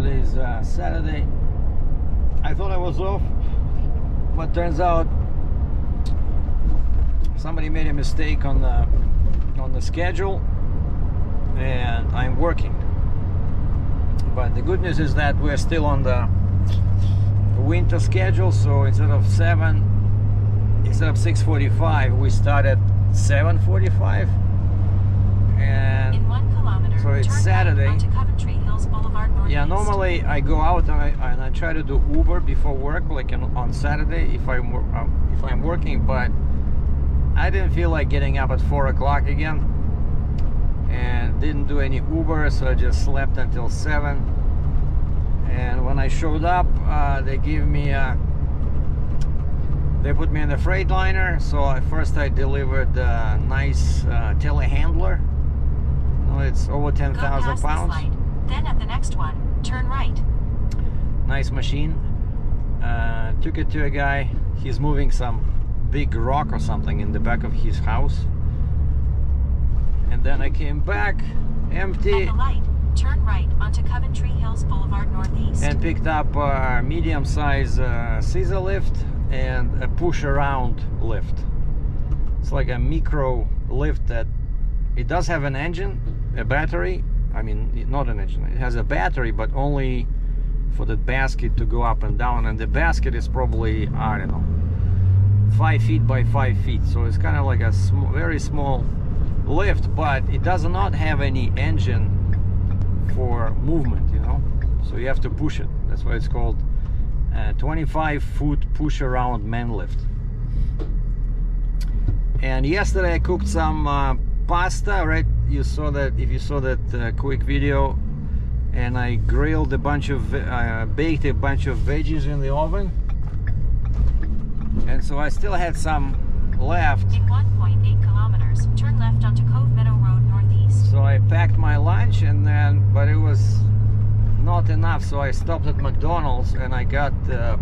Today's Saturday. I thought I was off, but turns out somebody made a mistake on the schedule, and I'm working. But the good news is that we're still on the winter schedule, so instead of 6:45, we start at 7:45, and in 1 kilometer, so it's turn Saturday. right onto Coventry Hills Boulevard Northeast. Yeah, normally I go out and I try to do Uber before work, like on Saturday if I'm working, but I didn't feel like getting up at 4 o'clock again, and didn't do any Uber, so I just slept until 7. And when I showed up, they put me in the Freightliner. So at first I delivered a nice telehandler. No, it's over 10,000 pounds. Then at the next one, turn right. Nice machine. Took it to a guy. He's moving some big rock or something in the back of his house. And then I came back empty. At the light, turn right onto Coventry Hills Boulevard Northeast. And picked up a medium-size scissor lift and a push-around lift. It's like a micro lift that it does have an engine, a battery. I mean, not an engine. It has a battery, but only for the basket to go up and down. And the basket is probably, I don't know, 5 feet by 5 feet. So it's kind of like a very small lift, but it does not have any engine for movement, you know. So you have to push it. That's why it's called 25-foot push-around man lift. And yesterday I cooked some pasta, right? You saw that, if you saw that quick video, and I grilled a bunch of baked a bunch of veggies in the oven, and so I still had some left. In 1.8 kilometers, turn left onto Cove Meadow Road Northeast. So I packed my lunch, and then, but it was not enough, so I stopped at McDonald's and I got you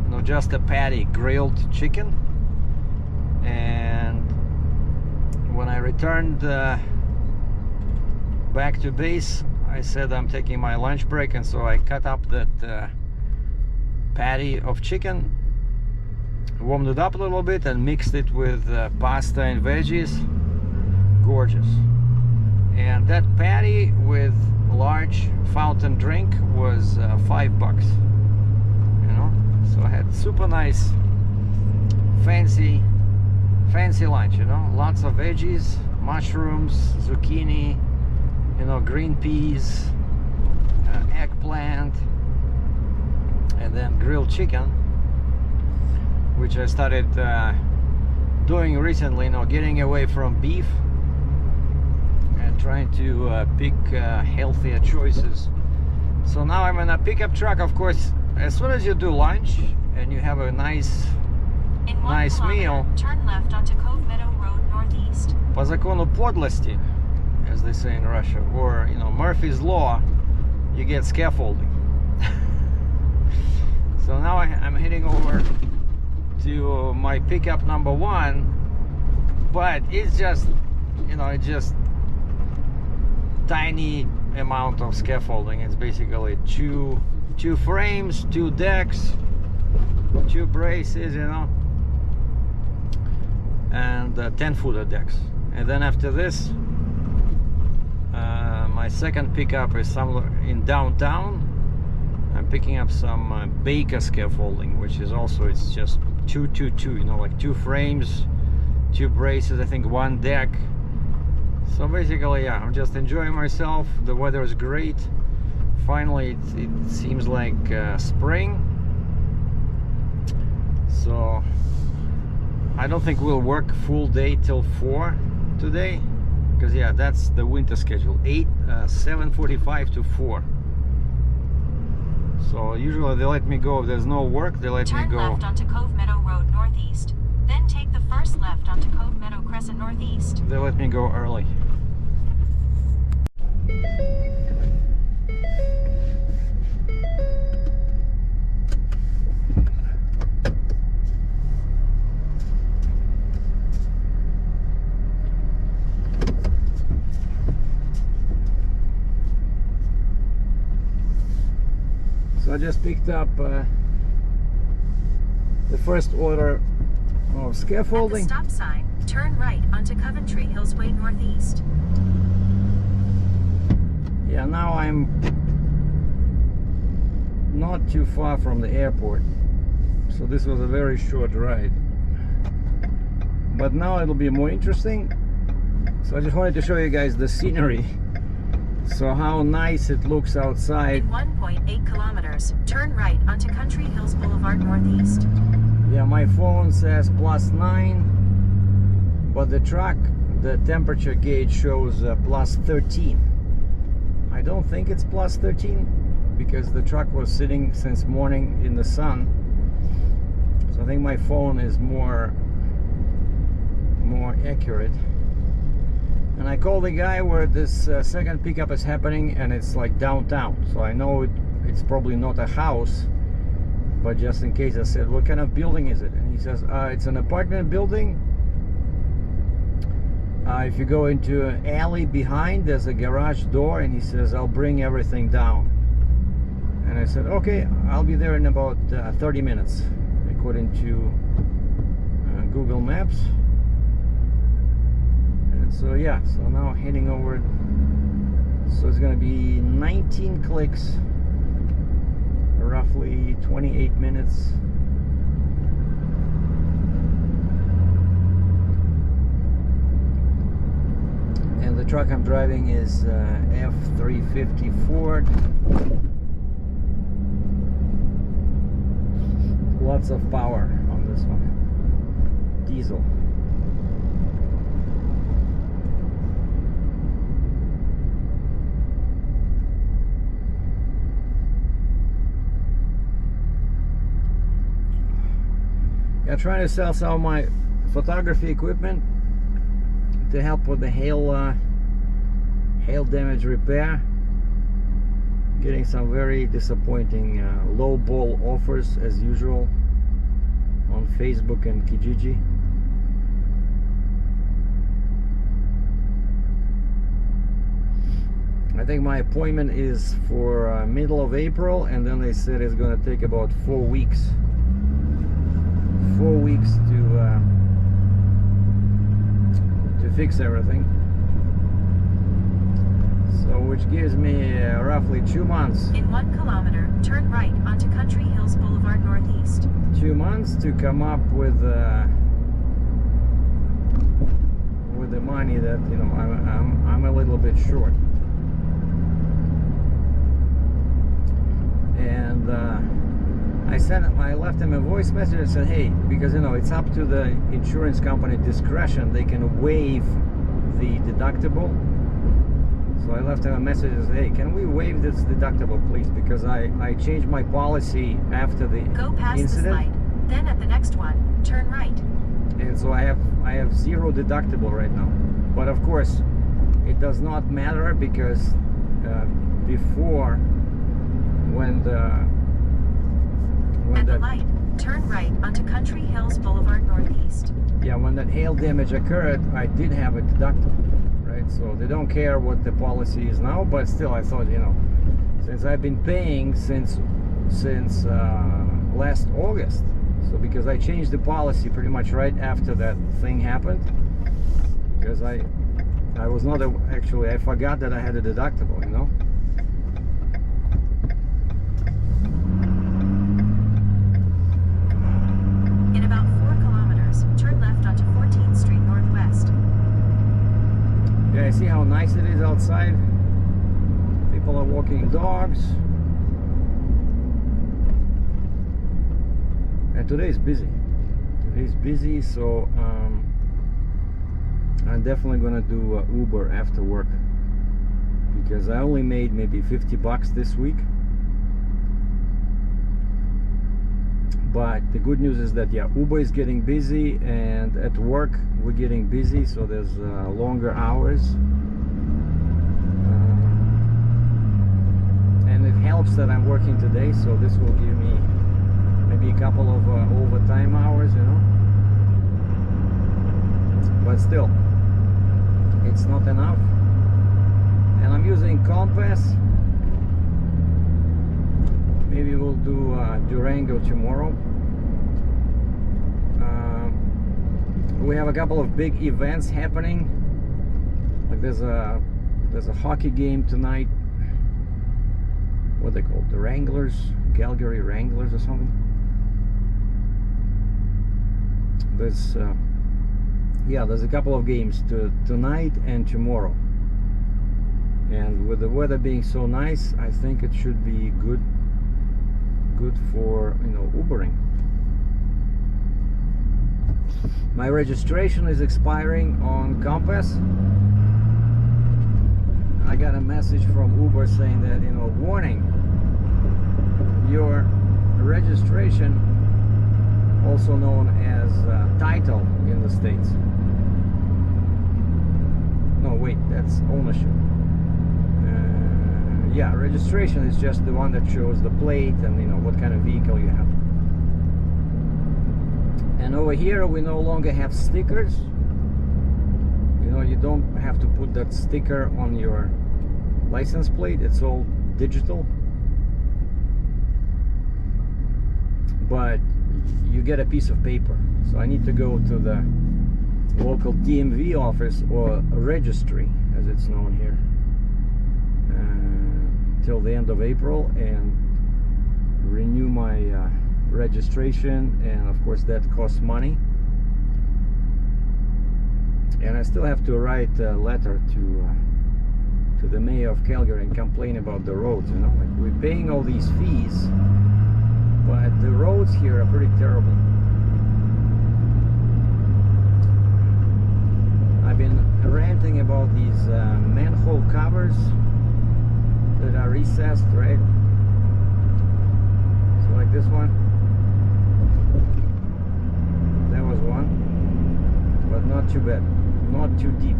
know, just a patty, grilled chicken. And when I returned back to base, I said I'm taking my lunch break, and so I cut up that patty of chicken, warmed it up a little bit, and mixed it with pasta and veggies. Gorgeous. And that patty with large fountain drink was $5, you know. So I had super nice fancy lunch, you know. Lots of veggies, mushrooms, zucchini, you know, green peas, eggplant, and then grilled chicken, which I started doing recently, you know, getting away from beef and trying to pick healthier choices. So now I'm in a pickup truck. Of course, as soon as you do lunch and you have a nice meal, turn left onto Cove Meadow Road Northeast. По закону подлости, as they say in Russia, or, you know, Murphy's Law, you get scaffolding. So now I'm heading over to my pickup number 1, but it's just, you know, it's just tiny amount of scaffolding. It's basically two frames, 2 decks, 2 braces, you know, and 10-footer decks. And then after this, my second pickup is somewhere in downtown. I'm picking up some Baker scaffolding, which is also, it's just 2, you know, like 2 frames, 2 braces, I think 1 deck. So basically, yeah, I'm just enjoying myself. The weather is great. Finally, it seems like spring. So I don't think we'll work full day till 4 today, because yeah, that's the winter schedule, 7:45 to 4. So usually they let me go if there's no work. They let me go. Turn left onto Cove Meadow Road Northeast. Then take the first left onto Cove Meadow Crescent Northeast. They let me go early. So I just picked up the first order of scaffolding. At the stop sign, turn right onto Coventry Hills Way Northeast. Yeah, now I'm not too far from the airport, so this was a very short ride, but now it'll be more interesting. So I just wanted to show you guys the scenery, so how nice it looks outside. In 1.8 kilometers, turn right onto Country Hills Boulevard Northeast. Yeah, my phone says +9, but the truck, the temperature gauge shows +13. I don't think it's +13 because the truck was sitting since morning in the sun. So I think my phone is more accurate. And I called the guy where this second pickup is happening, and it's like downtown. So I know it's probably not a house, but just in case, I said, what kind of building is it? And he says, it's an apartment building. If you go into an alley behind, there's a garage door, and he says, I'll bring everything down. And I said, okay, I'll be there in about 30 minutes, according to Google Maps. And so yeah, so now heading over. So it's gonna be 19 clicks, roughly 28 minutes. And the truck I'm driving is F350 Ford. Lots of power on this one. Diesel. Yeah, trying to sell some of my photography equipment to help with the hail damage repair. Getting some very disappointing low ball offers as usual on Facebook and Kijiji. I think my appointment is for middle of April, and then they said it's going to take about 4 weeks. 4 weeks to fix everything. So which gives me roughly 2 months. In 1 kilometer, turn right onto Country Hills Boulevard Northeast. 2 months to come up with the money that, you know, I'm a little bit short. And I left him a voice message and said, hey, because you know it's up to the insurance company discretion, they can waive the deductible. So I left him a message and said, hey, can we waive this deductible, please? Because I changed my policy after the Go past incident. this light, then at the next one, turn right. And so I have 0 deductible right now. But of course, it does not matter because before, when the light, turn right onto Country Hills Boulevard Northeast. Yeah, when that hail damage occurred, I did have a deductible, right? So they don't care what the policy is now, but still, I thought, you know, since I've been paying since last August, so because I changed the policy pretty much right after that thing happened, because I was not actually, I forgot that I had a deductible, you know. In about 4 kilometers, turn left onto 14th Street Northwest. Yeah, I see how nice it is outside. People are walking dogs. And today is busy. Today's busy, so I'm definitely gonna do Uber after work, because I only made maybe 50 bucks this week. But the good news is that, yeah, Uber is getting busy, and at work we're getting busy, so there's longer hours. And it helps that I'm working today, so this will give me maybe a couple of overtime hours, you know. But still, it's not enough. And I'm using compass. Maybe we'll will do Durango tomorrow. We have a couple of big events happening. Like there's a hockey game tonight. What are they called? The Wranglers, Calgary Wranglers or something. There's there's a couple of games tonight and tomorrow. And with the weather being so nice, I think it should be good for, you know, Ubering. My registration is expiring on Compass. I got a message from Uber saying that, you know, warning, your registration, also known as title in the States. No, wait, that's ownership. Yeah, registration is just the one that shows the plate and, you know, what kind of vehicle you have. And over here we no longer have stickers. You know, you don't have to put that sticker on your license plate. It's all digital. But you get a piece of paper. So I need to go to the local DMV office, or registry as it's known here, till the end of April, and renew my registration. And of course that costs money, and I still have to write a letter to the mayor of Calgary and complain about the roads. You know, like, we're paying all these fees, but the roads here are pretty terrible. I've been ranting about these manhole covers that are recessed, right? So like this one, that was one, but not too bad, not too deep.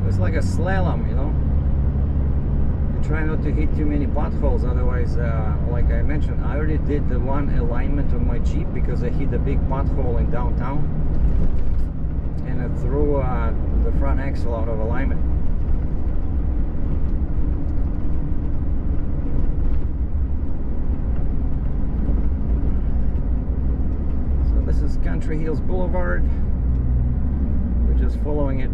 So it's like a slalom, you know. You try not to hit too many potholes, otherwise, like I mentioned, I already did the one alignment on my Jeep because I hit a big pothole in downtown, and it threw the front axle out of alignment. So this is Country Hills Boulevard. We're just following it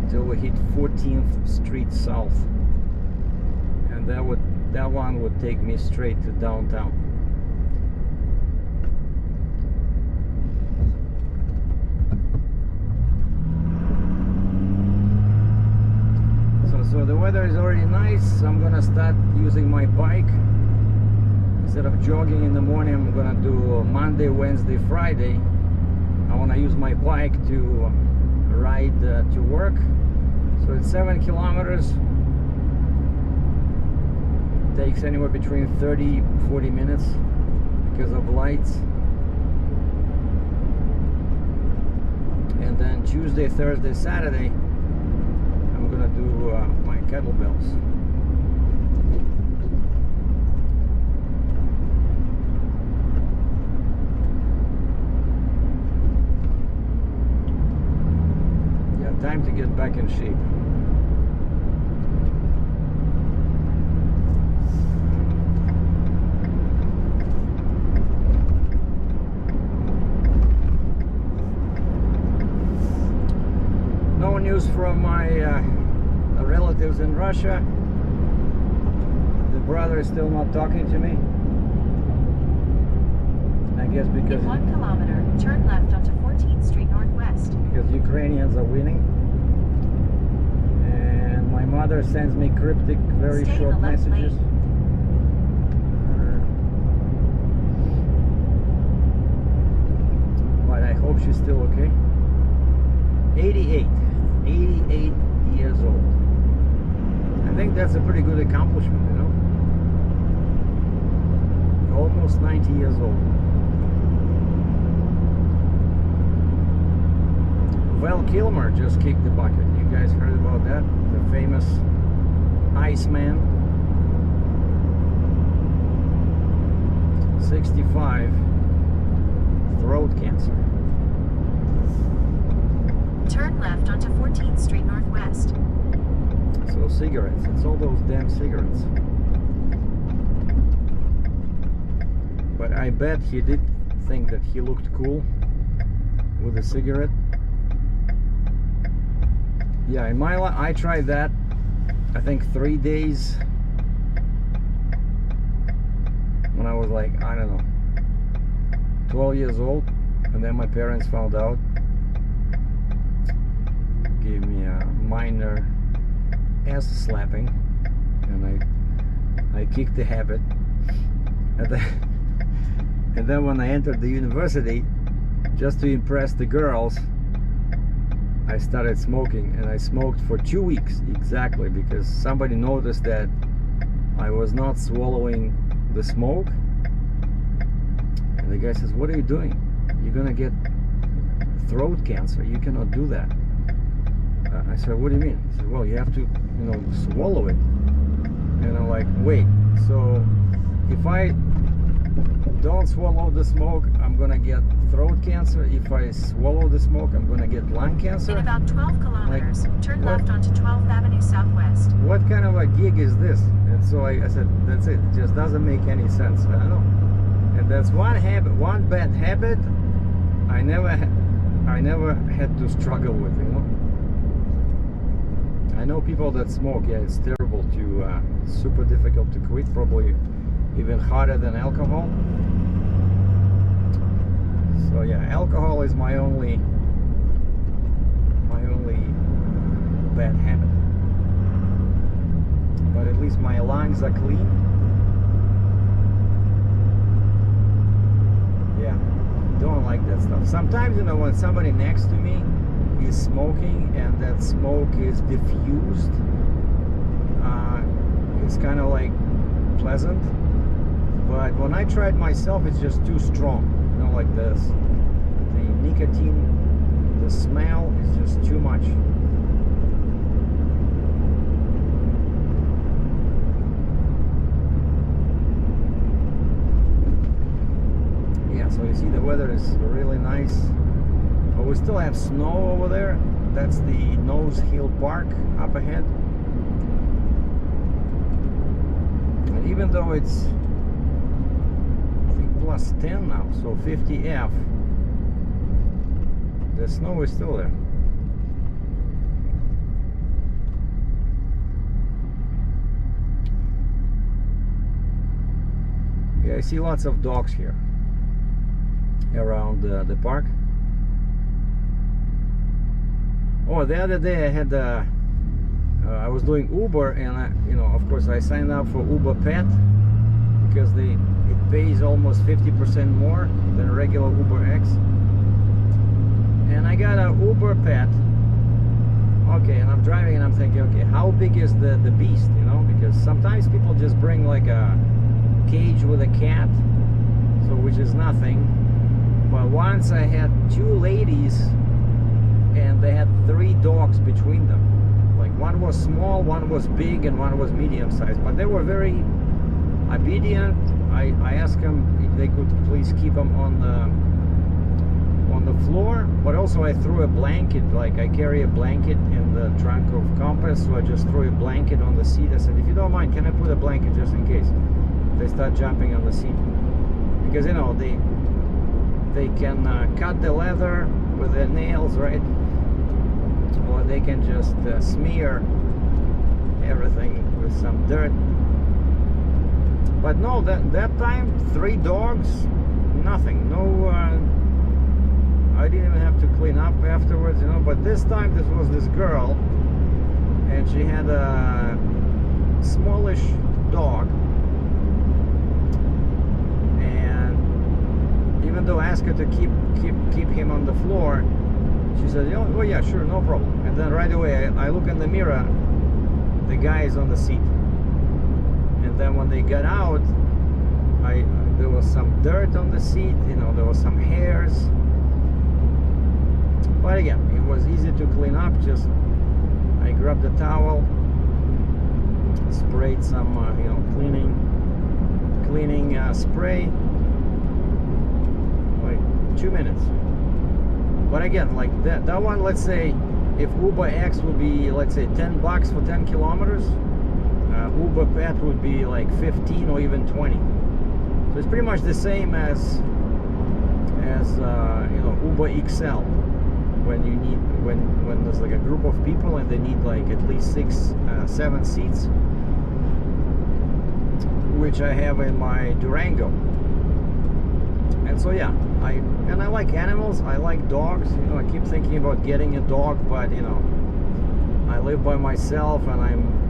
until we hit 14th Street South, and that one would take me straight to downtown. So the weather is already nice. I'm gonna start using my bike. Instead of jogging in the morning, I'm gonna do Monday, Wednesday, Friday. I wanna use my bike to ride to work. So it's 7 kilometers. Takes anywhere between 30-40 minutes because of lights. And then Tuesday, Thursday, Saturday, I'm gonna do my kettlebells. Yeah, time to get back in shape. News from my relatives in Russia. The brother is still not talking to me. I guess because in 1 kilometer, turn left onto 14th Street Northwest. Because Ukrainians are winning. And my mother sends me cryptic, very Stay short in the left messages. lane. But I hope she's still okay. 88 years old. I think that's a pretty good accomplishment, you know. Almost 90 years old. Val Kilmer just kicked the bucket. You guys heard about that? The famous Iceman. 65. Throat cancer. Turn left onto 14th Street Northwest. So cigarettes, it's all those damn cigarettes. But I bet he did think that he looked cool with a cigarette. Yeah, in my life, I tried that, I think 3 days when I was like, I don't know, 12 years old, and then my parents found out, gave me a minor ass slapping, and I kicked the habit. And then when I entered the university, just to impress the girls, I started smoking, and I smoked for 2 weeks exactly, because somebody noticed that I was not swallowing the smoke, and the guy says, "What are you doing? You're gonna get throat cancer. You cannot do that." I said, "What do you mean?" He said, "Well, you have to, swallow it." And I'm like, "Wait, so if I don't swallow the smoke, I'm gonna get throat cancer. If I swallow the smoke, I'm gonna get lung cancer?" In about 12 kilometers, turn left onto 12th Avenue Southwest. What kind of a gig is this? And so I said, that's it. It just doesn't make any sense. I don't know. And that's one bad habit I never had to struggle with, I know people that smoke, yeah, it's terrible to, super difficult to quit, probably even harder than alcohol. So yeah, alcohol is my only bad habit. But at least my lungs are clean. Yeah, don't like that stuff. Sometimes, when somebody next to me is smoking and that smoke is diffused, it's kind of like pleasant. But when I try it myself, it's just too strong. Like this, the nicotine, the smell is just too much. Yeah, so you see the weather is really nice. But we still have snow over there. That's the Nose Hill Park up ahead. And even though it's plus 10 now, so 50 F, the snow is still there. Yeah, I see lots of dogs here around the park. Oh, the other day I had I was doing Uber, and of course I signed up for Uber Pet because it pays almost 50% more than regular Uber X. And I got a Uber Pet. Okay, and I'm driving and I'm thinking, okay, how big is the beast, because sometimes people just bring like a cage with a cat, so which is nothing. But once I had 2 ladies and they had 3 dogs between them. Like one was small, one was big, and one was medium sized, but they were very obedient. I asked them if they could please keep them on the floor, but also I threw a blanket, like I carry a blanket in the trunk of Compass, so I just threw a blanket on the seat. I said, if you don't mind, can I put a blanket just in case they start jumping on the seat? Because they can cut the leather with their nails, right? Or they can just smear everything with some dirt. But no, that time 3 dogs, nothing, no. I didn't even have to clean up afterwards, But this time, this was this girl, and she had a smallish dog, and even though I asked her to keep him on the floor, she said, "Oh yeah, sure, no problem." And then right away, I look in the mirror, the guy is on the seat. And then when they got out, there was some dirt on the seat, there was some hairs. But again, it was easy to clean up. Just I grabbed the towel, sprayed some, cleaning spray, like 2 minutes. But again, like that one, let's say if Uber X would be, let's say, $10 for 10 kilometers, Uber Pet would be like 15 or even 20. So it's pretty much the same as you know, Uber XL. When you need, when there's like a group of people and they need like at least 6-7 seats, which I have in my Durango. And so yeah, I like animals. I like dogs. You know, I keep thinking about getting a dog, but you know, I live by myself and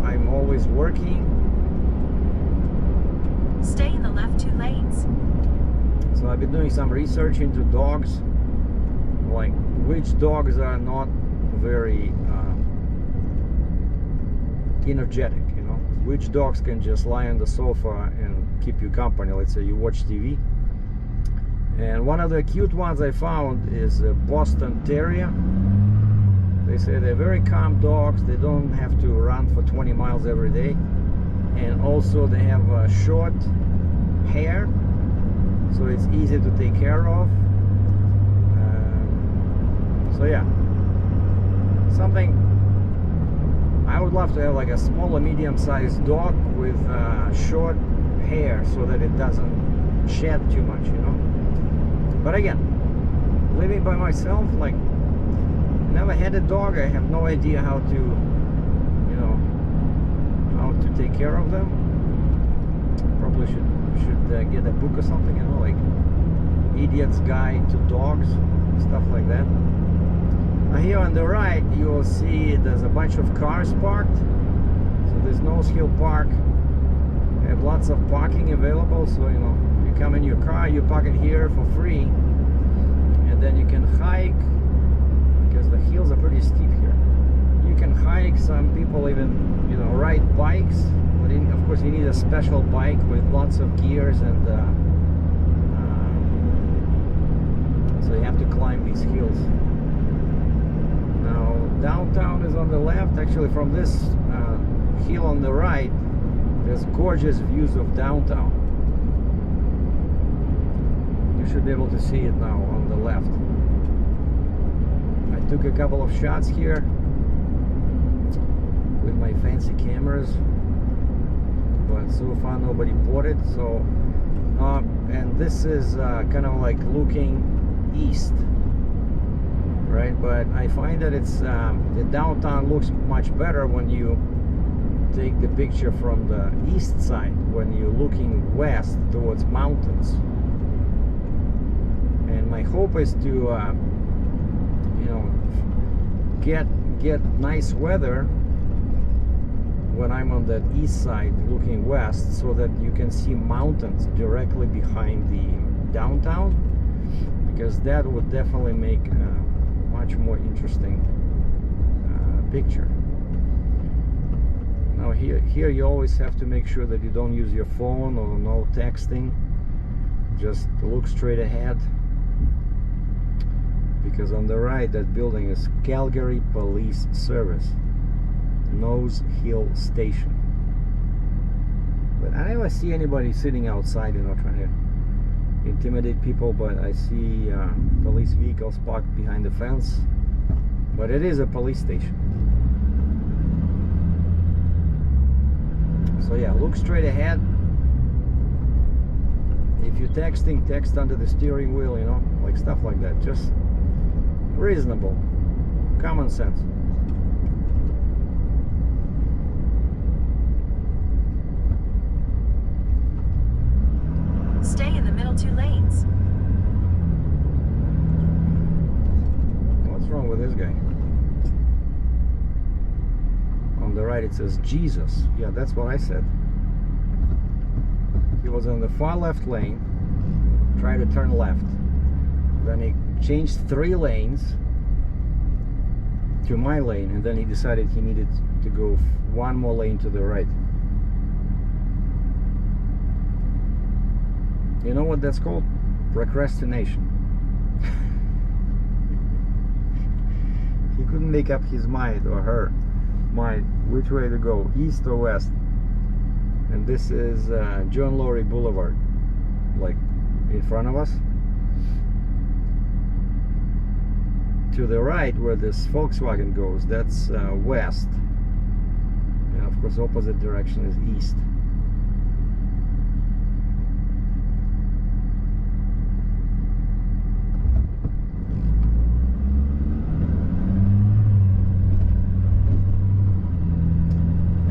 I'm always working. Stay in the left 2 lanes. So I've been doing some research into dogs, like which dogs are not very energetic, you know, which dogs can just lie on the sofa and keep you company. Let's say you watch TV. And one of the cute ones I found is a Boston Terrier. They say they're very calm dogs. They don't have to run for 20 miles every day. And also they have short hair, so it's easy to take care of. So yeah, something I would love to have, like a small or medium-sized dog with short hair so that it doesn't shed too much, you know. But again, living by myself, like, never had a dog. I have no idea how to, you know, how to take care of them. Probably should get a book or something, you know, like Idiot's Guide to Dogs, stuff like that. Now here on the right, you will see there's a bunch of cars parked. So there's Nose Hill Park. They have lots of parking available, so you know, you come in your car, you park it here for free, and then you can hike, because the hills are pretty steep here. You can hike. Some people even, you know, ride bikes, but of course you need a special bike with lots of gears, and so you have to climb these hills. Now downtown is on the left. Actually, from this hill on the right, there's gorgeous views of downtown. You should be able to see it now on the left. I took a couple of shots here with my fancy cameras, but so far nobody bought it. So and this is kind of like looking east, right? But I find that it's the downtown looks much better when you take the picture from the east side, when you're looking west towards mountains. And my hope is to you know, get nice weather when I'm on the east side looking west, so that you can see mountains directly behind the downtown, because that would definitely make a much more interesting picture. Now here you always have to make sure that you don't use your phone or no texting. Just look straight ahead, because on the right, that building is Calgary Police Service, Nose Hill Station. But I never see anybody sitting outside, you know, trying to intimidate people. But I see police vehicles parked behind the fence. But it is a police station. So yeah, look straight ahead. If you're texting, text under the steering wheel, you know, like stuff like that. Just reasonable, common sense. Stay in the middle 2 lanes. What's wrong with this guy? On the right it says Jesus. Yeah, that's what I said. He was on the far left lane, tried to turn left. Then he changed 3 lanes to my lane, and then he decided he needed to go 1 more lane to the right. You know what that's called? Procrastination. He couldn't make up his mind, or her mind, which way to go, east or west. And this is John Laurie Boulevard, like in front of us. to the right where this Volkswagen goes, that's west. And of course opposite direction is east.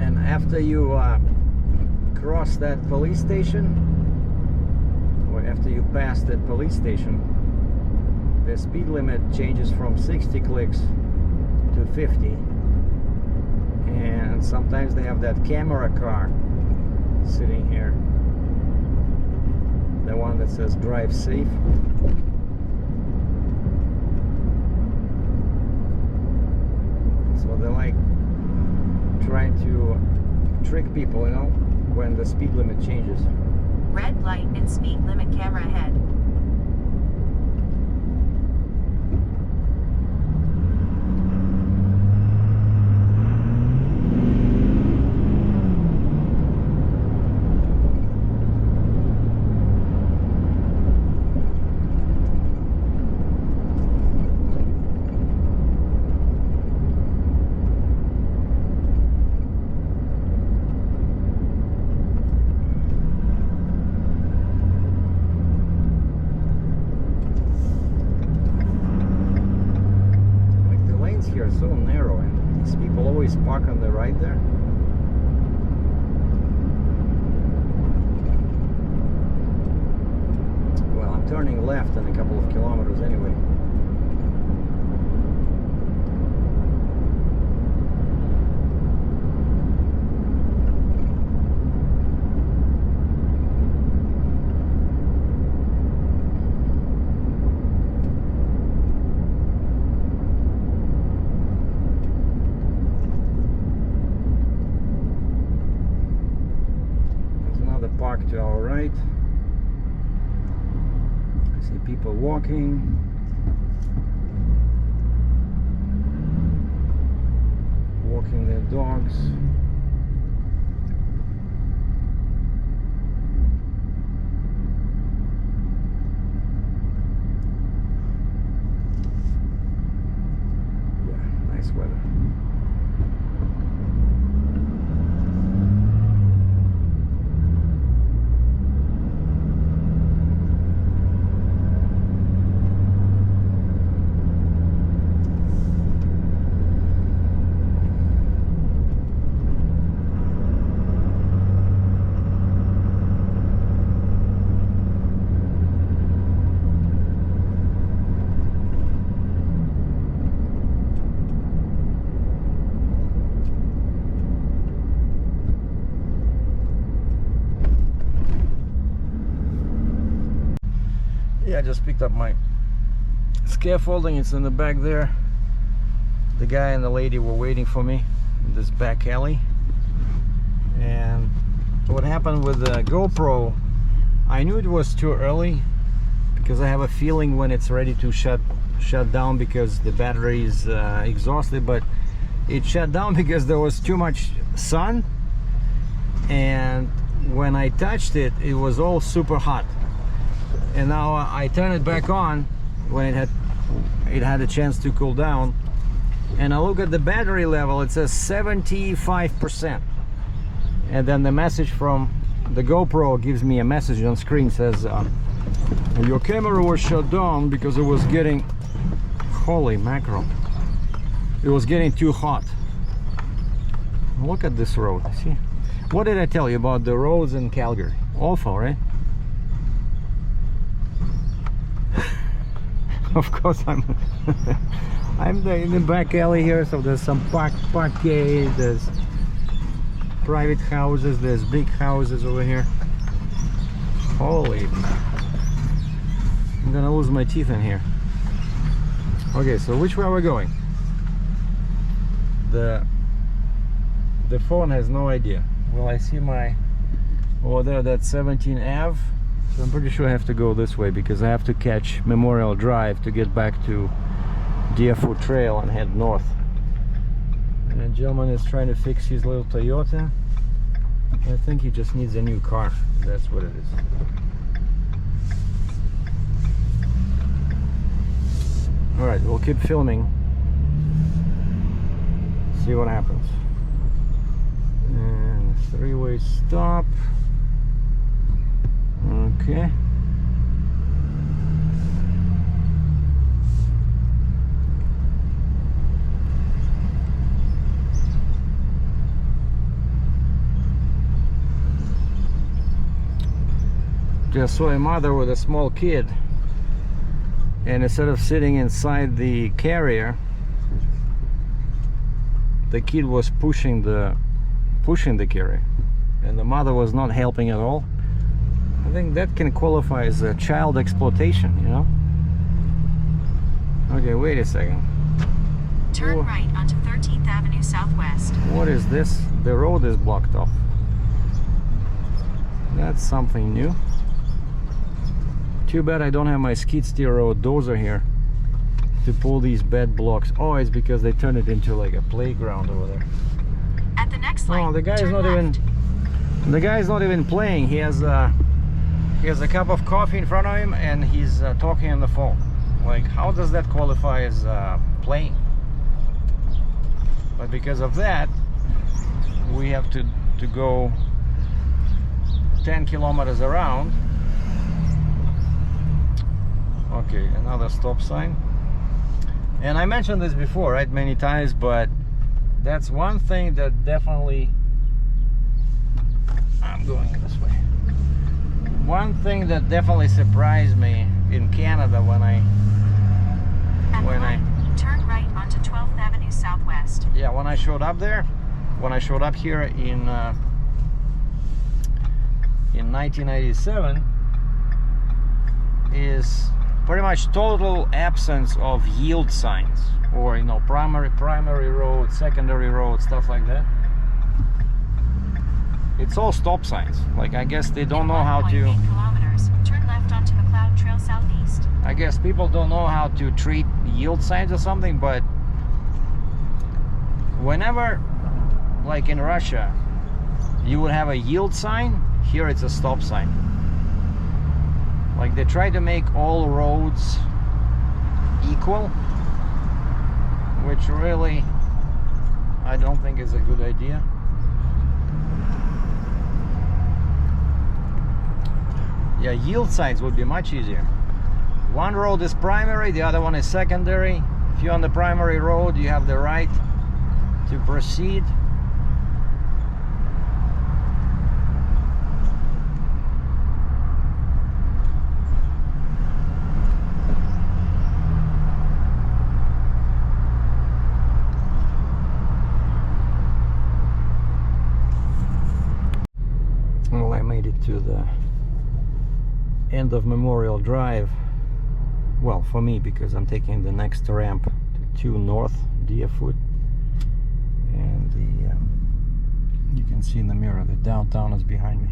And after you cross that police station, or after you pass that police station, the speed limit changes from 60 clicks to 50. And sometimes they have that camera car sitting here, the one that says drive safe. So they're like trying to trick people, you know, when the speed limit changes. Red light and speed limit camera ahead. Here are so narrow, and these people always park on the right there. Well, I'm turning left in a couple of kilometers anyway. Park to our right. I see people walking. Walking their dogs. Yeah, nice weather. Yeah, I just picked up my scaffolding. It's in the back there. The guy and the lady were waiting for me in this back alley. And what happened with the GoPro, I knew it was too early because I have a feeling when it's ready to shut down because the battery is exhausted, but it shut down because there was too much sun, and when I touched it, it was all super hot. And now I turn it back on when it had a chance to cool down, and I look at the battery level. It says 75%, and then the message from the GoPro gives me a message on screen, says your camera was shut down because it was getting, holy mackerel, it was getting too hot. Look at this road. See, what did I tell you about the roads in Calgary? Awful, right? Of course, I'm in the back alley here, so there's some parkade, there's private houses, there's big houses over here. Holy, I'm gonna lose my teeth in here. Okay, so which way are we going? The phone has no idea. Well, I see my over there, that's 17 Ave. So I'm pretty sure I have to go this way because I have to catch Memorial Drive to get back to Deerfoot Trail and head north. And a gentleman is trying to fix his little Toyota. I think he just needs a new car. That's what it is. All right, we'll keep filming. See what happens. And three-way stop. Okay. Just saw a mother with a small kid, and instead of sitting inside the carrier, the kid was pushing the carrier, and the mother was not helping at all. I think that can qualify as a child exploitation, you know? Okay, wait a second. Turn right onto 13th Avenue Southwest. What is this? The road is blocked off. That's something new. Too bad I don't have my skid steer or dozer here to pull these bed blocks. Oh, it's because they turned it into like a playground over there. At the next light, Oh, the guy's not left. the guy's not even playing. He has a cup of coffee in front of him, and he's talking on the phone. Like, how does that qualify as playing? But because of that, we have to go 10 kilometers around. Okay, another stop sign. And I mentioned this before, right, many times, but that's one thing that definitely, I'm going this way. One thing that definitely surprised me in Canada when I turn right onto 12th Avenue Southwest. Yeah, when I showed up there, when I showed up here in 1997, is pretty much total absence of yield signs, or, you know, primary road, secondary road, stuff like that. It's all stop signs. Like, I guess they don't know how to. 1.8 kilometers. Turn left onto McLeod Trail Southeast. I guess people don't know how to treat yield signs or something, but whenever, like in Russia, you would have a yield sign, here it's a stop sign. Like, they try to make all roads equal, which really I don't think is a good idea. Yeah, yield signs would be much easier. One road is primary, the other one is secondary. If you're on the primary road, you have the right to proceed. Well, I made it to the end of Memorial Drive. Well, for me, because I'm taking the next ramp to 2 North Deerfoot, and you can see in the mirror the downtown is behind me.